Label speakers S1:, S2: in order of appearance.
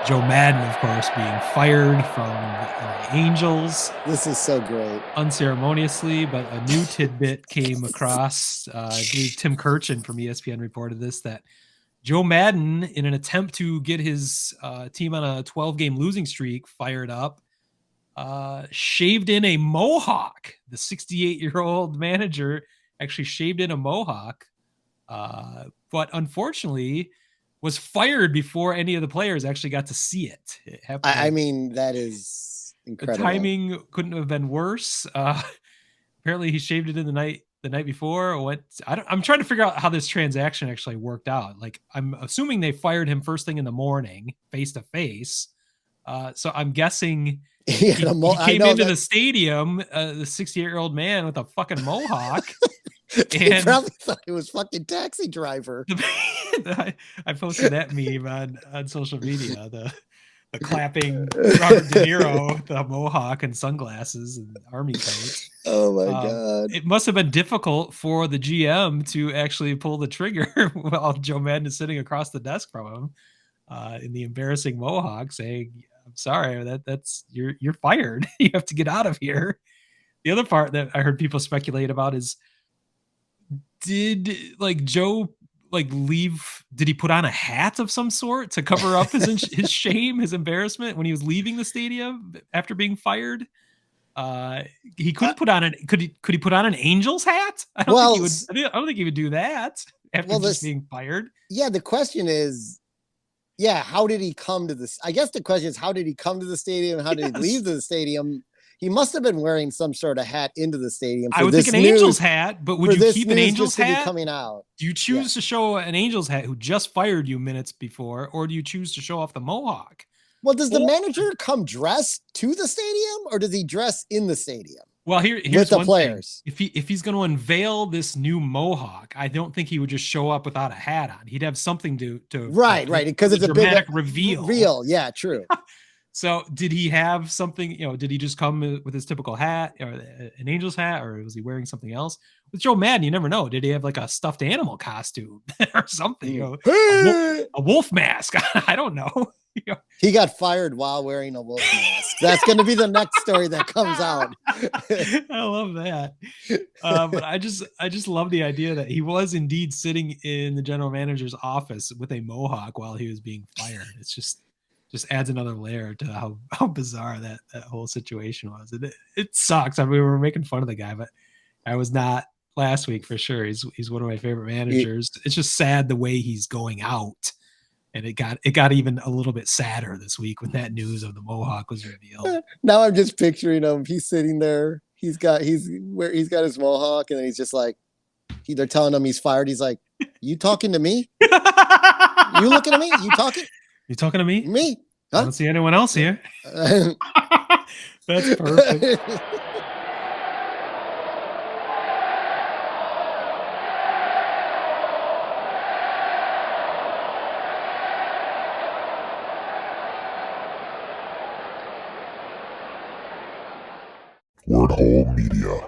S1: Joe Maddon, of course, being fired from the Angels
S2: This is so great.
S1: unceremoniously, but a new tidbit came across. I believe Tim Kirchin from ESPN reported this, that Joe Maddon, in an attempt to get his team on a 12-game losing streak fired up, shaved in a mohawk. The 68-year-old manager actually shaved in a mohawk, but unfortunately was fired before any of the players actually got to see it. It happened.
S2: I mean, that is
S1: The
S2: incredible.
S1: timing couldn't have been worse. Apparently, he shaved it in the night before. I'm trying to figure out how this transaction actually worked out. Like, I'm assuming they fired him first thing in the morning, face to face. So I'm guessing
S2: Yeah,
S1: he
S2: I
S1: came
S2: know
S1: into
S2: that
S1: the stadium, the 68-year-old man with a fucking mohawk,
S2: they
S1: and
S2: probably thought it was fucking Taxi Driver.
S1: I posted that meme on social media. The clapping Robert De Niro with the mohawk and sunglasses and army coat.
S2: Oh my god.
S1: It must have been difficult for the GM to actually pull the trigger while Joe Madden is sitting across the desk from him in the embarrassing mohawk, saying, "I'm sorry, that's you're fired. You have to get out of here." The other part that I heard people speculate about is, did like Joe leave? Did he put on a hat of some sort to cover up his shame, his embarrassment when he was leaving the stadium after being fired? Uh, he
S2: Uh,
S1: couldn't put on an could he put on an Angel's hat? I don't think he
S2: well,
S1: would. I don't think he would do that after
S2: well,
S1: just
S2: this,
S1: being fired.
S2: yeah, the question is, yeah, how did he come to this? I guess the question is, how did he come to the stadium? How did he
S1: Yes,
S2: leave the stadium? He must have been wearing some sort of hat into the stadium
S1: I would think an Angel's hat, but would
S2: for
S1: you
S2: this
S1: keep an
S2: news
S1: Angel's
S2: just to be
S1: hat?
S2: coming out.
S1: Do you
S2: Yeah.
S1: choose to show an Angel's hat who just fired you minutes before, or do you choose to show off the mohawk?
S2: Well, does the
S1: Or,
S2: manager come dressed to the stadium or does he dress in the stadium
S1: well,
S2: with
S1: here's
S2: the
S1: one thing.
S2: players?
S1: If he's going to unveil this new mohawk, I don't think he would just show up without a hat on. He'd have something to
S2: Right, right.
S1: for
S2: Because
S1: the
S2: it's a big
S1: dramatic reveal.
S2: real. Yeah, true.
S1: So did he have something, did he just come with his typical hat or an Angel's hat, or was he wearing something else? With Joe Madden, you never know. Did he have like a stuffed animal costume or something? A wolf mask? I don't know.
S2: He got fired while wearing a wolf mask. That's going to be the next story that comes out.
S1: I love that. But I just love the idea that he was indeed sitting in the general manager's office with a mohawk while he was being fired. It's just adds another layer to how bizarre that whole situation was. It sucks. I mean, we were making fun of the guy, but I was not last week for sure. He's one of my favorite managers. It's just sad the way he's going out. And it got even a little bit sadder this week when that news of the mohawk was revealed.
S2: Now I'm just picturing him. He's sitting there. He's got his mohawk, and then he's just like, they're telling him he's fired. He's like, "You talking to me? You looking at me? You talking?
S1: You talking to me?
S2: Me?
S1: Huh? I don't see anyone else here." That's perfect.
S3: Word Hole Media.